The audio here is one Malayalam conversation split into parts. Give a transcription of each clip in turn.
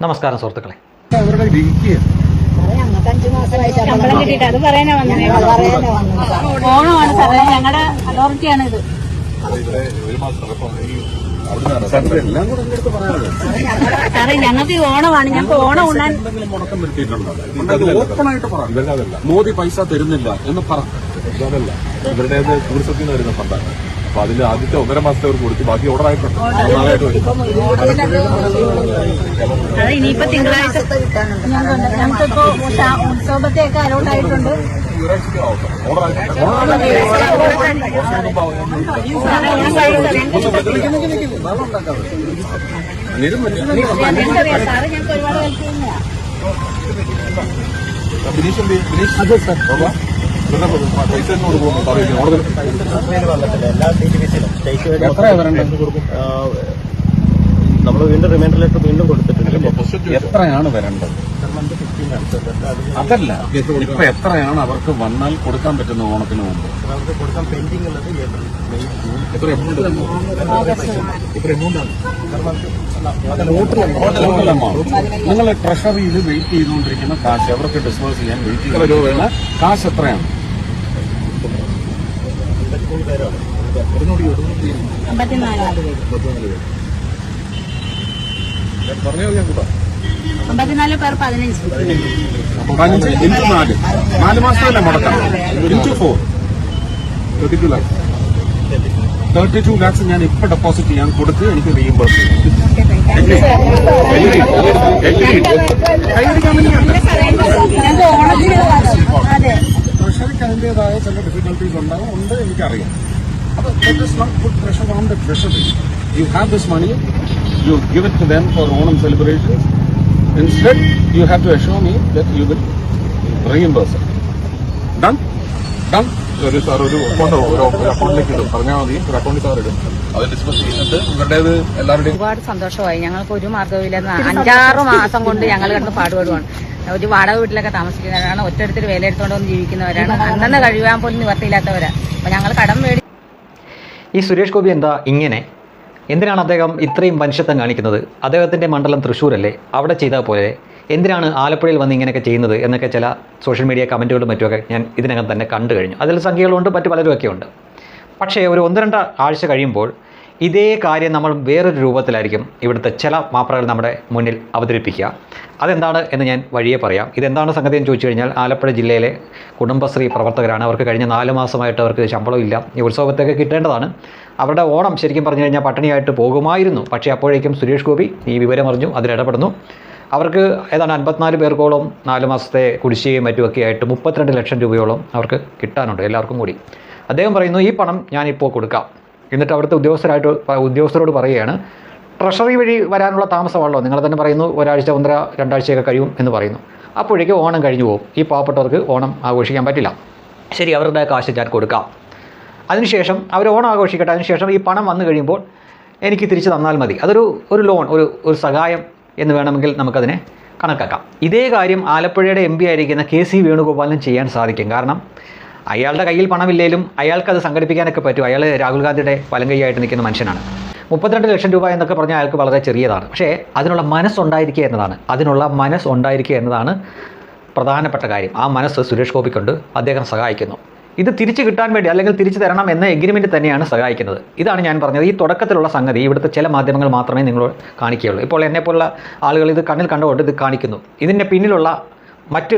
നമസ്കാരം സുഹൃത്തുക്കളെ. ശമ്പളം കിട്ടിയിട്ട് അത് പറയാനാ വന്നത്. ഓണമാണ് സാറേ, ഞങ്ങളുടെ അതോറിറ്റിയാണ് ഇത്. സാറേ ഞങ്ങൾക്ക് ഈ ഓണമാണ്, ഞങ്ങൾക്ക് ഓണം ഉണ്ണാൻ ഓപ്പണായിട്ട് പറയാം. മോദി പൈസ തരുന്നില്ല എന്ന് പറഞ്ഞല്ല. ഇവരുടെ ടൂറിസത്തിൽ നിന്ന് വരുന്ന ഫണ്ടാണ്. അപ്പൊ അതിൽ ആദ്യത്തെ 1.5 മാസത്തെ അവർ കൊടുത്ത് ബാക്കി ഓർഡർ ആയിട്ടുണ്ട്. അത് ഇനിയിപ്പോ തിങ്കളാഴ്ച ഞങ്ങൾക്കിപ്പോ ഉത്സവത്തെയൊക്കെ അലോട്ട് ആയിട്ടുണ്ട്. സാറ് ഞങ്ങൾക്ക് ഒരുപാട് ഹെൽപ്പ് ചെയ്യുന്നതാണ്. നമ്മൾ വീണ്ടും റിമൈൻഡർ ലെറ്റർ വീണ്ടും കൊടുത്തിട്ടുണ്ട്. എത്രയാണ് വരേണ്ടത്? അതല്ല, ഇപ്പൊ എത്രയാണ് അവർക്ക് വന്നാൽ കൊടുക്കാൻ പറ്റുന്ന ഓണത്തിന് മുമ്പ്? നമുക്ക് കൊടുക്കാൻ പെൻഡിംഗ് ഉള്ളത് ഏപ്രിൽ, മെയ്, ജൂൺ. എത്ര എമൗണ്ട്? നിങ്ങൾ ട്രഷറിയിൽ വെയിറ്റ് ചെയ്തുകൊണ്ടിരിക്കുന്ന കാശ് അവർക്ക് ഡിസ്പോസ് ചെയ്യാൻ വെയിറ്റ് ചെയ്യുന്ന കാശ് എത്രയാണ്? 53 പേരാണ്. 54 പേർ 15 5 × 4 മാസമല്ലേ മുടക്കാം. × 4 32 lakhs ഞാൻ ഇപ്പൊ ഡെപ്പോസിറ്റ് ചെയ്യാൻ കൊടുത്ത് എനിക്ക് റീഇംബേഴ്സ് ട്രഷറിക്ക് അതിൻ്റെതായ ചില ഡിഫിക്കൽട്ടീസ് ഉണ്ട് എനിക്കറിയാം. അപ്പൊ let us not put pressure on the treasury. You have this money, you give it to them for Onam celebration. Instead, you have to assure me that you will reimburse it. Done? Done? ഒരു സാർ ഒരു അക്കൗണ്ടിലേക്ക് ഇടും, പറഞ്ഞാൽ മതി. ഒരു അക്കൗണ്ടിൽ സാർ ഇടും, അത് ഡിസ്കസ് ചെയ്യുന്നത് ഇവരുടേത് എല്ലാവരുടെയും. ഒരുപാട് സന്തോഷമായി. ഞങ്ങൾക്ക് ഒരു മാർഗ്ഗവുമില്ലെന്ന് 5-6 മാസം കൊണ്ട് ഞങ്ങൾ കിടന്ന് പാടുപെടുവാണ്. ഒരു വാടക വീട്ടിലൊക്കെ താമസിക്കുന്നവരാണ്, ഒറ്റടുത്തിൽ വേലയെടുത്തോണ്ട് വന്ന് ജീവിക്കുന്നവരാണ്, അന്നന്ന് കഴിയാൻ പോലും നിവർത്തിയില്ലാത്തവരാണ്. അപ്പൊ ഞങ്ങൾ കടം മേടി. ഈ സുരേഷ് ഗോപി എന്താ ഇങ്ങനെ? എന്തിനാണ് അദ്ദേഹം ഇത്രയും മനുഷ്യത്വം കാണിക്കുന്നത്? അദ്ദേഹത്തിൻ്റെ മണ്ഡലം തൃശ്ശൂരല്ലേ, അവിടെ ചെയ്താൽ പോലെ എന്തിനാണ് ആലപ്പുഴയിൽ വന്ന് ഇങ്ങനെയൊക്കെ ചെയ്യുന്നത് എന്നൊക്കെ ചില സോഷ്യൽ മീഡിയ കമൻറ്റുകളും മറ്റുമൊക്കെ ഞാൻ ഇതിനകം തന്നെ കണ്ടു കഴിഞ്ഞു. അതിൽ സംഖ്യകളുണ്ട്, മറ്റു പലരുമൊക്കെ ഉണ്ട്. പക്ഷേ ഒരു 1-2 ആഴ്ച കഴിയുമ്പോൾ ഇതേ കാര്യം നമ്മൾ വേറൊരു രൂപത്തിലായിരിക്കും ഇവിടുത്തെ ചില മാപ്രകൾ നമ്മുടെ മുന്നിൽ അവതരിപ്പിക്കുക. അതെന്താണ് എന്ന് ഞാൻ വഴിയെ പറയാം. ഇതെന്താണ് സംഗതി എന്ന് ചോദിച്ചു കഴിഞ്ഞാൽ, ആലപ്പുഴ ജില്ലയിലെ കുടുംബശ്രീ പ്രവർത്തകരാണ്. അവർക്ക് കഴിഞ്ഞ 4 മാസമായിട്ട് അവർക്ക് ശമ്പളമില്ല. ഈ ഉത്സവത്തൊക്കെ കിട്ടേണ്ടതാണ്. അവരുടെ ഓണം ശരിക്കും പറഞ്ഞു കഴിഞ്ഞാൽ പട്ടിണിയായിട്ട് പോകുമായിരുന്നു. പക്ഷേ അപ്പോഴേക്കും സുരേഷ് ഗോപി ഈ വിവരം അറിഞ്ഞു, അതിലിടപെടുന്നു. അവർക്ക് ഏതാണ്ട് 54 പേർക്കോളം 4 മാസത്തെ കുടിശ്ശികയും മറ്റുമൊക്കെ ആയിട്ട് 32 ലക്ഷം രൂപയോളം അവർക്ക് കിട്ടാനുണ്ട്, എല്ലാവർക്കും കൂടി. അദ്ദേഹം പറയുന്നു, ഈ പണം ഞാനിപ്പോൾ കൊടുക്കാം. എന്നിട്ട് അവിടുത്തെ ഉദ്യോഗസ്ഥരോട് പറയുകയാണ്, ട്രഷറി വഴി വരാനുള്ള താമസമാണല്ലോ, നിങ്ങൾ തന്നെ പറയുന്നു 1 ആഴ്ച 1.5-2 ആഴ്ചയൊക്കെ കഴിയും എന്ന് പറയുന്നു. അപ്പോഴേക്കും ഓണം കഴിഞ്ഞു പോകും. ഈ പാവപ്പെട്ടവർക്ക് ഓണം ആഘോഷിക്കാൻ പറ്റില്ല. ശരി, അവരുടെ കാശ് ഞാൻ കൊടുക്കാം. അതിനുശേഷം അവർ ഓണം ആഘോഷിക്കട്ടെ. അതിനുശേഷം ഈ പണം വന്നു കഴിയുമ്പോൾ എനിക്ക് തിരിച്ച് തന്നാൽ മതി. അതൊരു ലോൺ, ഒരു സഹായം എന്ന് വേണമെങ്കിൽ നമുക്കതിനെ കണക്കാക്കാം. ഇതേ കാര്യം ആലപ്പുഴയുടെ MP ആയിരിക്കുന്ന KC വേണുഗോപാലിനും ചെയ്യാൻ സാധിക്കും. കാരണം അയാളുടെ കയ്യിൽ പണമില്ലെങ്കിലും അയാൾക്കത് സംഘടിപ്പിക്കാനൊക്കെ പറ്റും. അയാൾ രാഹുൽ ഗാന്ധിയുടെ വലങ്കൈയായിട്ട് നിൽക്കുന്ന മനുഷ്യനാണ്. 32 ലക്ഷം രൂപ എന്നൊക്കെ പറഞ്ഞാൽ അയാൾക്ക് വളരെ ചെറിയതാണ്. പക്ഷേ അതിനുള്ള മനസ്സുണ്ടായിരിക്കുക എന്നതാണ് പ്രധാനപ്പെട്ട കാര്യം. ആ മനസ്സ് സുരേഷ് ഗോപിക്കുണ്ട്. അദ്ദേഹം സഹായിക്കുന്നു. ഇത് തിരിച്ചു കിട്ടാൻ വേണ്ടി, അല്ലെങ്കിൽ തിരിച്ചു തരണം എന്ന എഗ്രിമെൻറ്റ് തന്നെയാണ് സഹായിക്കുന്നത്. ഇതാണ് ഞാൻ പറഞ്ഞത്. ഈ തുടക്കത്തിലുള്ള സംഗതി ഇവിടുത്തെ ചില മാധ്യമങ്ങൾ മാത്രമേ നിങ്ങൾ കാണിക്കുകയുള്ളൂ. ഇപ്പോൾ എന്നെപ്പോലുള്ള ആളുകൾ ഇത് കണ്ണിൽ കണ്ടുകൊണ്ട് ഇത് കാണിക്കുന്നു. ഇതിൻ്റെ പിന്നിലുള്ള മറ്റ്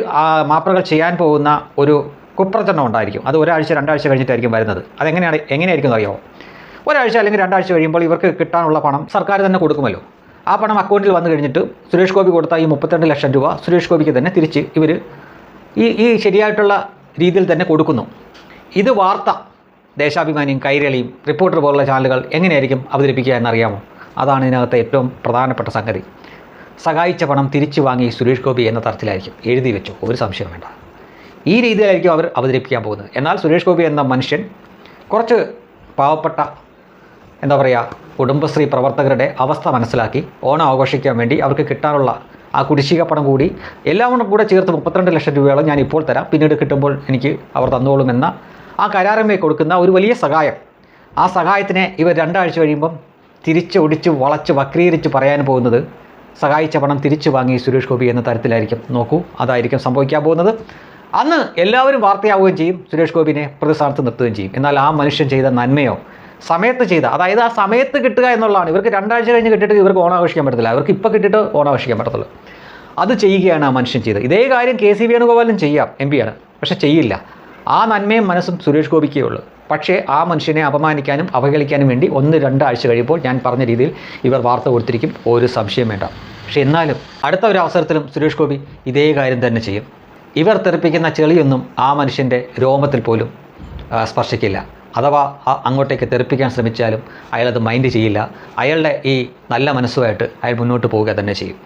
മാപ്രകൾ ചെയ്യാൻ പോകുന്ന ഒരു കുപ്രചരണം ഉണ്ടായിരിക്കും. അത് 1 ആഴ്ച 2 ആഴ്ച കഴിഞ്ഞിട്ടായിരിക്കും വരുന്നത്. എങ്ങനെയായിരിക്കും അറിയാമോ? 1 ആഴ്ച അല്ലെങ്കിൽ 2 ആഴ്ച കഴിയുമ്പോൾ ഇവർക്ക് കിട്ടാനുള്ള പണം സർക്കാർ തന്നെ കൊടുക്കുമല്ലോ. ആ പണം അക്കൗണ്ടിൽ വന്നു കഴിഞ്ഞിട്ട് സുരേഷ് ഗോപി കൊടുത്ത ഈ 32 ലക്ഷം രൂപ സുരേഷ് ഗോപിക്ക് തന്നെ തിരിച്ച് ഇവർ ഈ ശരിയായിട്ടുള്ള രീതിയിൽ തന്നെ കൊടുക്കുന്നു. ഇത് വാർത്ത ദേശാഭിമാനിയും കൈരളിയും റിപ്പോർട്ടർ പോലുള്ള ചാനലുകൾ എങ്ങനെയായിരിക്കും അവതരിപ്പിക്കുക എന്നറിയാമോ? അതാണ് ഇതിനകത്തെ ഏറ്റവും പ്രധാനപ്പെട്ട സംഗതി. സഹായിച്ച പണം തിരിച്ചു വാങ്ങി സുരേഷ് ഗോപി എന്ന തരത്തിലായിരിക്കും എഴുതി വെച്ചു, ഒരു സംശയം വേണ്ട. ഈ രീതിയിലായിരിക്കും അവർ അവതരിപ്പിക്കാൻ പോകുന്നത്. എന്നാൽ സുരേഷ് ഗോപി എന്ന മനുഷ്യൻ കുറച്ച് പാവപ്പെട്ട കുടുംബശ്രീ പ്രവർത്തകരുടെ അവസ്ഥ മനസ്സിലാക്കി ഓണം ആഘോഷിക്കാൻ വേണ്ടി അവർക്ക് കിട്ടാനുള്ള ആ കുടിശ്ശിക പണം കൂടി എല്ലാം കൂടെ ചേർത്ത് 32 ലക്ഷം രൂപയോളം ഞാൻ ഇപ്പോൾ തരാം, പിന്നീട് കിട്ടുമ്പോൾ എനിക്ക് അവർ തന്നോളുമെന്ന ആ കരാറിന്മേ കൊടുക്കുന്ന ഒരു വലിയ സഹായം. ആ സഹായത്തിനെ ഇവർ 2 ആഴ്ച കഴിയുമ്പം തിരിച്ചൊടിച്ച് വളച്ച് വക്രീകരിച്ച് പറയാൻ പോകുന്നത് സഹായിച്ച പണം തിരിച്ചു വാങ്ങി സുരേഷ് ഗോപി എന്ന തരത്തിലായിരിക്കും. നോക്കൂ, അതായിരിക്കും സംഭവിക്കാൻ പോകുന്നത്. അന്ന് എല്ലാവരും വാർത്തയാവുകയും ചെയ്യും, സുരേഷ് ഗോപിനെ പ്രതിസ്ഥാനത്ത് നിർത്തുകയും ചെയ്യും. എന്നാൽ ആ മനുഷ്യൻ ചെയ്ത നന്മയോ സമയത്ത് ചെയ്ത, അതായത് ആ സമയത്ത് കിട്ടുക എന്നുള്ളതാണ്. ഇവർക്ക് 2 ആഴ്ച കഴിഞ്ഞ് കിട്ടിയിട്ട് ഇവർക്ക് ഓണാഘോഷിക്കാൻ പറ്റത്തില്ല, അവർക്ക് ഇപ്പോൾ കിട്ടിയിട്ട് ഓണാഘോഷിക്കാൻ പറ്റത്തുള്ളൂ. അത് ചെയ്യുകയാണ് ആ മനുഷ്യൻ ചെയ്തത്. ഇതേ കാര്യം KC വേണുഗോപാലും ചെയ്യാം, MP ആണ്, പക്ഷേ ചെയ്യില്ല. ആ നന്മയും മനസ്സും സുരേഷ് ഗോപിക്കേ ഉള്ളൂ. പക്ഷേ ആ മനുഷ്യനെ അപമാനിക്കാനും അവഹേളിക്കാനും വേണ്ടി 1-2 ആഴ്ച കഴിയുമ്പോൾ ഞാൻ പറഞ്ഞ രീതിയിൽ ഇവർ വാർത്ത കൊടുത്തിരിക്കും, ഒരു സംശയം വേണ്ട. പക്ഷേ എന്നാലും അടുത്ത ഒരു അവസരത്തിലും സുരേഷ് ഗോപി ഇതേ കാര്യം തന്നെ ചെയ്യും. ഇവർ തെറിപ്പിക്കുന്ന ചെളിയൊന്നും ആ മനുഷ്യൻ്റെ രോമത്തിൽ പോലും സ്പർശിക്കില്ല. അഥവാ അങ്ങോട്ടേക്ക് തെറിപ്പിക്കാൻ ശ്രമിച്ചാലും അയാളത് മൈൻഡ് ചെയ്യില്ല. അയാളുടെ ഈ നല്ല മനസ്സുമായിട്ട് അയാൾ മുന്നോട്ട് പോവുക തന്നെ ചെയ്യും.